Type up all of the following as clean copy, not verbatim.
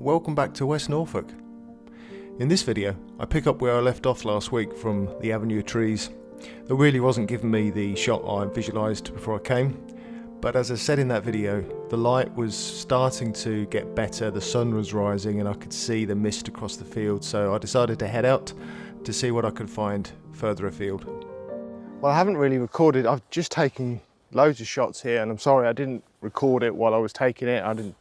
Welcome back to West Norfolk. In this video, I pick up where I left off last week from the avenue of trees. That really wasn't giving me the shot I visualised before I came, but as I said in that video, the light was starting to get better, the sun was rising and I could see the mist across the field, so I decided to head out to see what I could find further afield. Well, I haven't really recorded, I've just taken loads of shots here, and I'm sorry I didn't record it while I was taking it. I didn't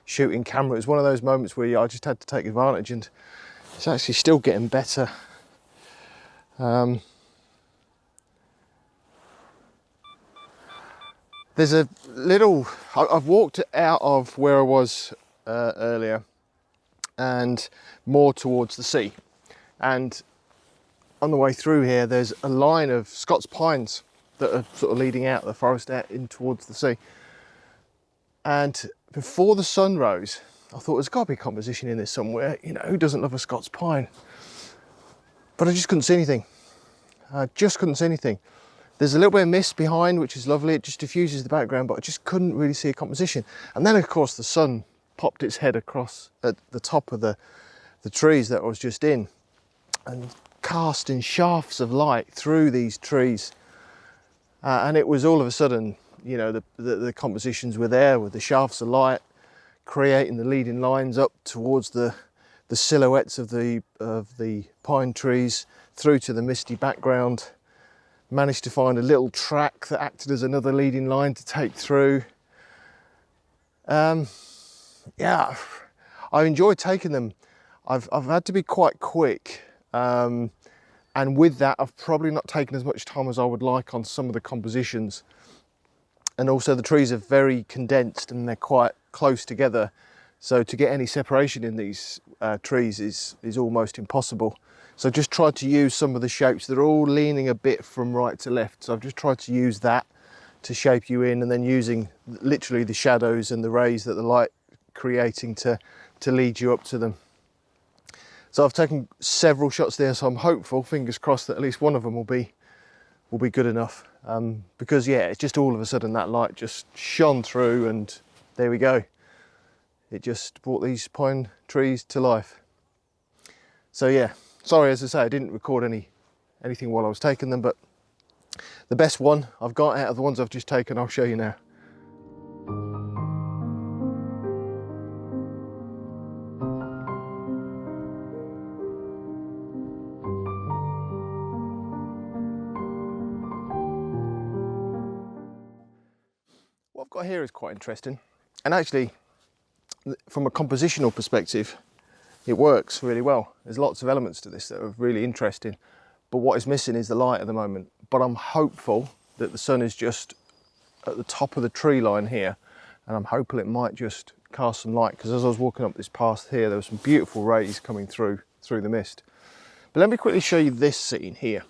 shoot in camera. It was one of those moments where I just had to take advantage, and it's actually still getting better. There's a little, I've walked out of where I was earlier and more towards the sea, and on the way through here there's a line of Scots pines that are sort of leading out of the forest out in towards the sea. And before the sun rose, I thought there's got to be a composition in this somewhere. You know, who doesn't love a Scots pine? But I just couldn't see anything. I just couldn't see anything. There's a little bit of mist behind, which is lovely. It just diffuses the background, but I just couldn't really see a composition. And then, of course, the sun popped its head across at the top of the trees that I was just in and cast in shafts of light through these trees. And it was all of a sudden, you know, the compositions were there with the shafts of light creating the leading lines up towards the silhouettes of the pine trees through to the misty background. Managed to find a little track that acted as another leading line to take through. Yeah, I enjoyed taking them. I've had to be quite quick. And with that, I've probably not taken as much time as I would like on some of the compositions. And also the trees are very condensed and they're quite close together. So to get any separation in these trees is almost impossible. So I've just tried to use some of the shapes. They're all leaning a bit from right to left. So I've just tried to use that to shape you in, and then using literally the shadows and the rays that the light creating to lead you up to them. So I've taken several shots there, so I'm hopeful, fingers crossed, that at least one of them will be good enough. Because yeah, it's just all of a sudden that light just shone through, and there we go. It just brought these pine trees to life. So yeah, sorry, as I say, I didn't record anything while I was taking them, but the best one I've got out of the ones I've just taken, I'll show you now. What I've got here is quite interesting, and actually from a compositional perspective it works really well. There's lots of elements to this that are really interesting, but what is missing is the light at the moment. But I'm hopeful that the sun is just at the top of the tree line here, and I'm hopeful it might just cast some light, because as I was walking up this path here there were some beautiful rays coming through the mist. But let me quickly show you this scene here.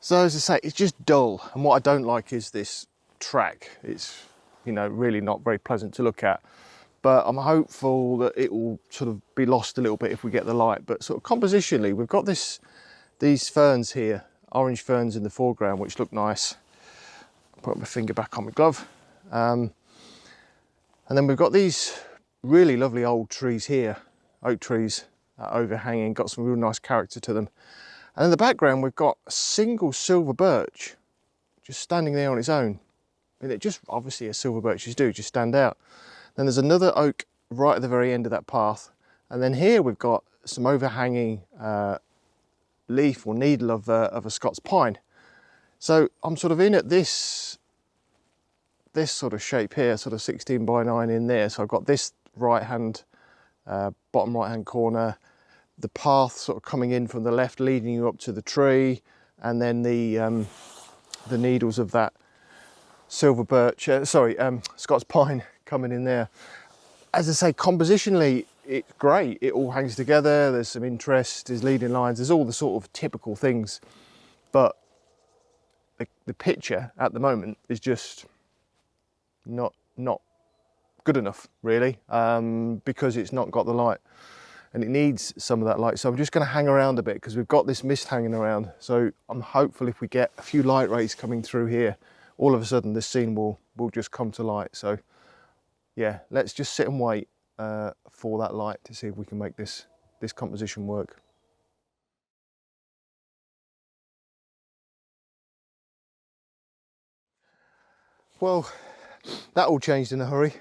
So as I say, it's just dull, and what I don't like is this track. It's, you know, really not very pleasant to look at, but I'm hopeful that it will sort of be lost a little bit if we get the light. But sort of compositionally, we've got these ferns here, orange ferns in the foreground, which look nice. Put my finger back on my glove. And then we've got these really lovely old trees here, oak trees overhanging, got some real nice character to them. And in the background, we've got a single silver birch just standing there on its own. And it just, obviously as silver birches do, just stand out. Then there's another oak right at the very end of that path. And then here we've got some overhanging leaf or needle of a Scots pine. So I'm sort of in at this sort of shape here, sort of 16 by 9 in there. So I've got this bottom right hand corner, the path sort of coming in from the left, leading you up to the tree, and then the needles of that silver birch, Scots pine coming in there. As I say, compositionally, it's great. It all hangs together. There's some interest, there's leading lines, there's all the sort of typical things. But the picture at the moment is just not good enough, really, because it's not got the light. And it needs some of that light. So I'm just going to hang around a bit because we've got this mist hanging around. So I'm hopeful if we get a few light rays coming through here, all of a sudden this scene will just come to light. So yeah, let's just sit and wait for that light to see if we can make this composition work. Well, that all changed in a hurry.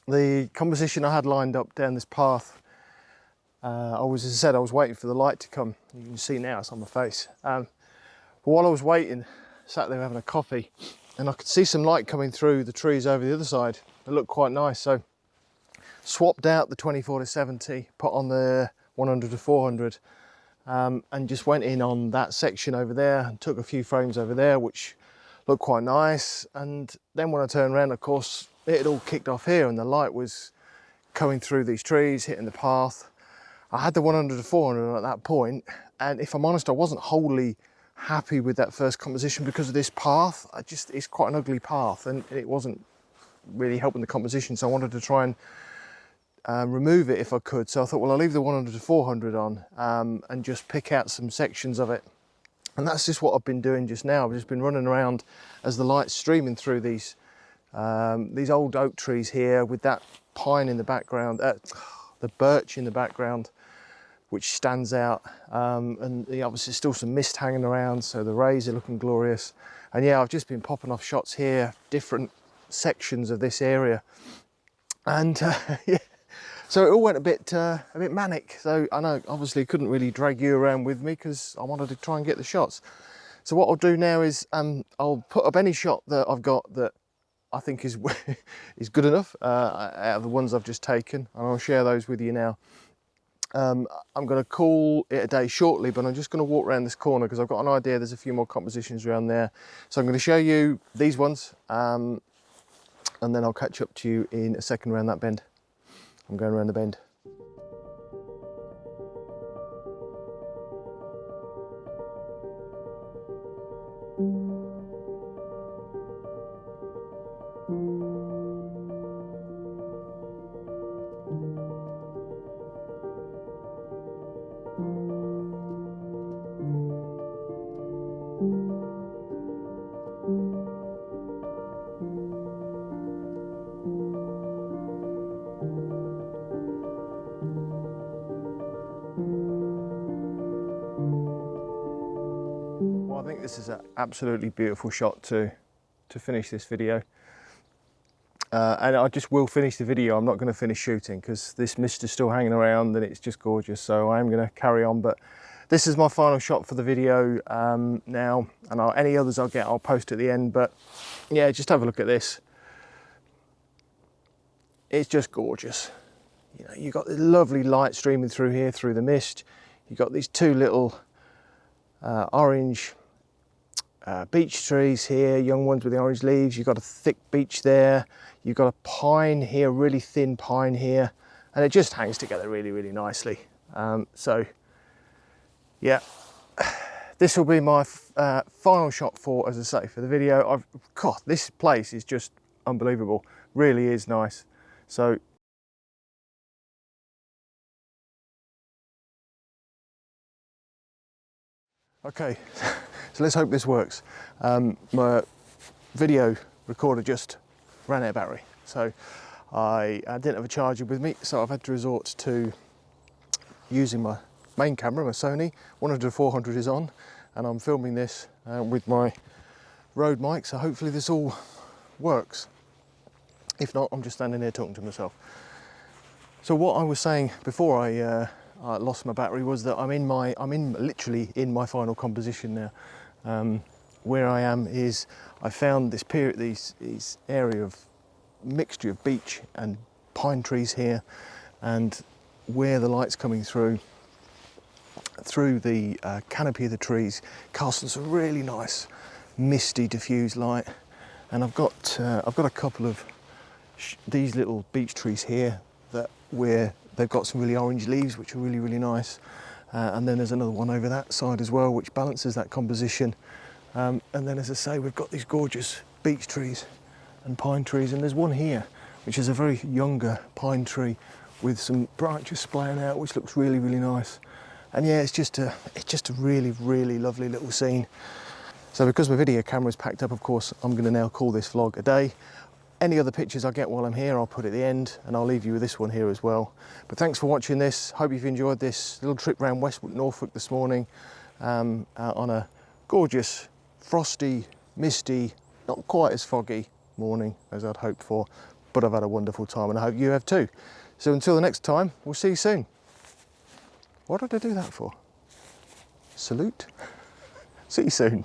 The composition I had lined up down this path, as I said, I was waiting for the light to come. You can see now it's on my face. But while I was waiting, sat there having a coffee, and I could see some light coming through the trees over the other side. It looked quite nice, so swapped out the 24-70, put on the 100-400, and just went in on that section over there and took a few frames over there, which looked quite nice. And then when I turned around, of course, it had all kicked off here and the light was coming through these trees, hitting the path. I had the 100-400 at that point, and if I'm honest, I wasn't wholly happy with that first composition because of this path. It's quite an ugly path, and it wasn't really helping the composition, so I wanted to try and remove it if I could. So I thought, well, I'll leave the 100-400 on and just pick out some sections of it. And that's just what I've been doing just now. I've just been running around as the light's streaming through these old oak trees here, with that pine in the background, the birch in the background, which stands out. And obviously still some mist hanging around, so the rays are looking glorious. And yeah, I've just been popping off shots here, different sections of this area. And yeah, so it all went a bit manic. So I know, obviously, couldn't really drag you around with me because I wanted to try and get the shots. So what I'll do now is I'll put up any shot that I've got that I think is good enough out of the ones I've just taken, and I'll share those with you now. I'm going to call it a day shortly, but I'm just going to walk around this corner because I've got an idea there's a few more compositions around there. So I'm going to show you these ones, and then I'll catch up to you in a second around that bend. I'm going around the bend. Well, I think this is an absolutely beautiful shot to finish this video. And I just will finish the video. I'm not going to finish shooting because this mist is still hanging around and it's just gorgeous. So I am going to carry on. But this is my final shot for the video now. And any others I'll post at the end. But yeah, just have a look at this. It's just gorgeous. You know, you've got the lovely light streaming through here, through the mist. You've got these two little orange beech trees here, young ones with the orange leaves. You've got a thick beech there. You've got a pine here, really thin pine here, and it just hangs together really, really nicely. So yeah, this will be my final shot for, as I say, for the video. God, this place is just unbelievable. Really is nice. So okay, so let's hope this works. My video recorder just ran out of battery, so I didn't have a charger with me, so I've had to resort to using my main camera, my Sony 100-400 is on, and I'm filming this with my Rode mic, so hopefully this all works. If not, I'm just standing here talking to myself. So what I was saying before I lost my battery was that I'm literally in my final composition now. Where I am is I found this area of mixture of beech and pine trees here, and where the light's coming through the canopy of the trees casting some really nice misty diffused light. And I've got a couple of these little beech trees here where they've got some really orange leaves, which are really, really nice. And then there's another one over that side as well, which balances that composition. And then, as I say, we've got these gorgeous beech trees and pine trees. And there's one here, which is a very younger pine tree with some branches splaying out, which looks really, really nice. And yeah, it's just a really, really lovely little scene. So because my video camera is packed up, of course, I'm going to now call this vlog a day. Any other pictures I get while I'm here, I'll put at the end, and I'll leave you with this one here as well. But thanks for watching this. Hope you've enjoyed this little trip around West Norfolk this morning, out on a gorgeous, frosty, misty, not quite as foggy morning as I'd hoped for, but I've had a wonderful time, and I hope you have too. So until the next time, we'll see you soon. What did I do that for? Salute? See you soon.